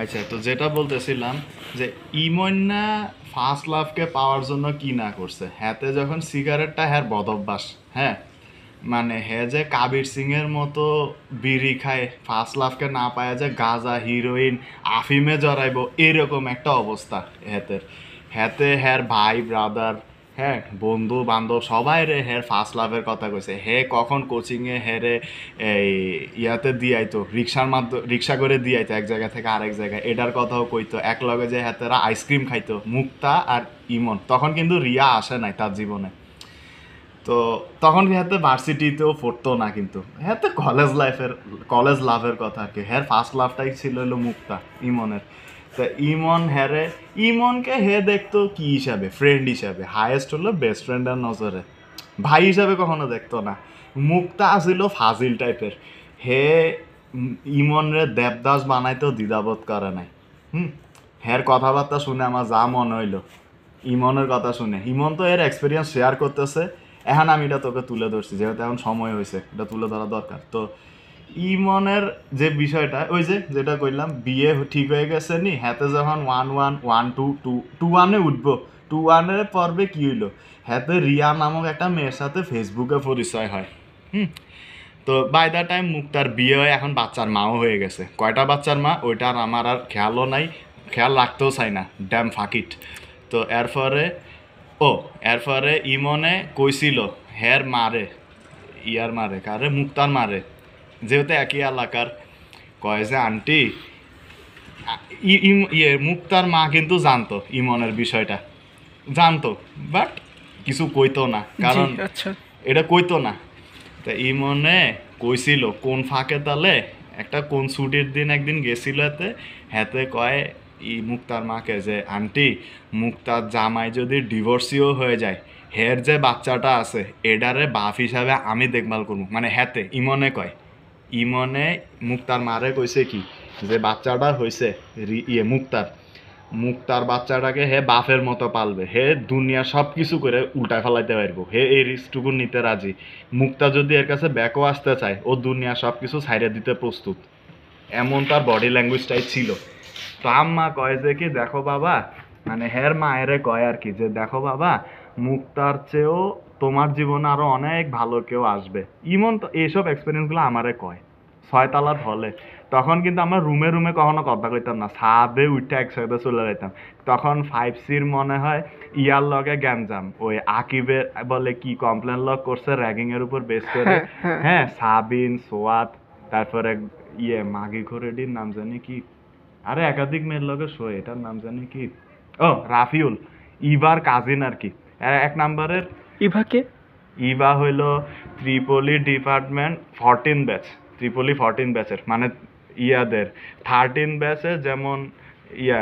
আচ্ছা, তো যেটা বলতেছিলাম যে ইমন্না ফার্স্ট লাভকে পাওয়ার জন্য কি না করছে, হ্যাতে যখন সিগারেটটা হ্যার বদভ্যাস, হ্যাঁ মানে হ্যাঁ যে কাবির সিং এর মতো বিড়ি খায়, ফার্স্ট লাভকে না পায় যে গাঁজা হিরোইন আফিমে জড়াইবো এরকম একটা অবস্থা হ্যাতের। হ্যাতে হ্যার ভাই ব্রাদার, হ্যাঁ বন্ধু বান্ধব সবাই রে হ্যার ফার্স্ট লাভের কথা কইছে। হে কখন কোচিংয়ে হেরে এই ইয়াতে দিয়াইতো, রিক্সা করে দিয়াইতো এক জায়গা থেকে আরেক জায়গায়, এটার কথাও কইতো। এক লগে যে হাতেরা আইসক্রিম খাইতো মুক্তা আর ইমন, তখন কিন্তু রিয়া আসে নাই তার জীবনে। তো তখন হাতে ভার্সিটিতেও পড়তো না, কিন্তু হ্যাঁ তো কলেজ লাভের কথা আর কি। হ্যাঁ ফার্স্ট লাভটাই ছিল হলো মুক্তা ইমনের। তা ইমন হ্যারে, ইমনকে হে দেখতো কি হিসাবে, ফ্রেন্ড হিসাবে, হায়েস্ট হলো বেস্ট ফ্রেন্ডের নজরে, ভাই হিসাবে কখনো দেখতো না। মুক্তা আসিল ফাজিল টাইপের। হে ইমনরে দেবদাস বানাইতেও দ্বিধাবোধ করে নাই। হুম, হ্যার কথাবার্তা শুনে আমার যা মনে হইলো ইমনের কথা শুনে, ইমন তো এর এক্সপিরিয়েন্স শেয়ার করতেছে। এখন আমি এটা তোকে তুলে ধরছি যেহেতু এখন সময় হয়েছে, এটা তুলে ধরা দরকার। তো ইমনের যে বিষয়টা ওই যে যেটা কইলাম, বিয়ে ঠিক হয়ে গেছে নি, হাতে যখন 1-1 1-2 2 1-এ উঠবো, 2-1-এর পর্বে কি হইলো, হাতে রিয়া নামক একটা মেয়ের সাথে ফেসবুকে পরিচয় হয়। হুম, তো বাই দ্য টাইম মুক্তার বিয়ে হয়ে এখন বাচ্চার মাও হয়ে গেছে। কয়টা বাচ্চার মা ওইটা আর আমার আর খেয়ালও নাই, খেয়াল রাখতেও চাই না, ড্যাম ফাকিট। তো এরপরে ইমনে কইছিল হের মারে, ইয়ার মারে কারে, মুক্তার মারে, যেহেতু একই এলাকার, কয় যে আন্টি মুক্তার মা কিন্তু জানতো ইমনের বিষয়টা, জানতো, বাট কিছু কইতো না, কারণ এটা কইতো না। তা ইমনে কইছিল কোন ফাঁকে তালে একটা কোন ছুটির দিন একদিন গেছিল হাতে, হাতে কয় মুক্তার মাকে যে আন্টি মুক্তার জামাই যদি ডিভোর্সিও হয়ে যায়, হের যে বাচ্চাটা আছে এডারে বাপ হিসাবে আমি দেখভাল করবো, মানে হাতে ইমনে কয়। ইমনে মুক্তার মারে কইছে কি যে বাচ্চাটা হয়েছে মুক্তার, মুক্তার বাচ্চাটাকে হে বাপের মতো পালবে, হে দুনিয়া সব কিছু করে উল্টায় ফেলাইতে পারবো, হে এই রিস্কটুকু নিতে রাজি। মুক্তা যদি এর কাছে ব্যাকও আসতে চায়, ও দুনিয়া সব কিছু ছাইড়ে দিতে প্রস্তুত, এমন তার বডি ল্যাঙ্গুয়েজটাই ছিল। তো আম্মা কয় যে কি দেখো বাবা, মানে হের মায়েরে কয় আর কি যে দেখো বাবা, মুক্তার চেয়েও তোমার জীবনে আরো অনেক ভালো কেউ আসবে। ইমন তো এইসব এক্সপিরিয়েন্সগুলো আমারে কয় ছয়তলার হলে। তখন কিন্তু আমরা রুমে রুমে কখনো কথা কইতাম না, ছাদে উঠে একসাথে চলে যেতাম। তখন 5C'র মনে হয় ইয়ার লগে গ্যাঞ্জাম, ওই আকিবের বলে কি কমপ্লেন লগ করছে র্যাগিং এর উপর বেস করে, হ্যাঁ সাবিন সোয়াত, তারপরে মাগি ঘরেডির নাম জানি কি, আরে একাধিক মেয়ের লগে শো, এটার নাম জানি কি, ও রাফিউল, ইভার কাজিন আর কি। এক নাম্বারের ইভা হইল ত্রিপলি ডিপার্টমেন্ট 14 ব্যাচ, ত্রিপলি 14 ব্যাচের, মানে ইয়াদের 13 ব্যাচে যেমন ইয়া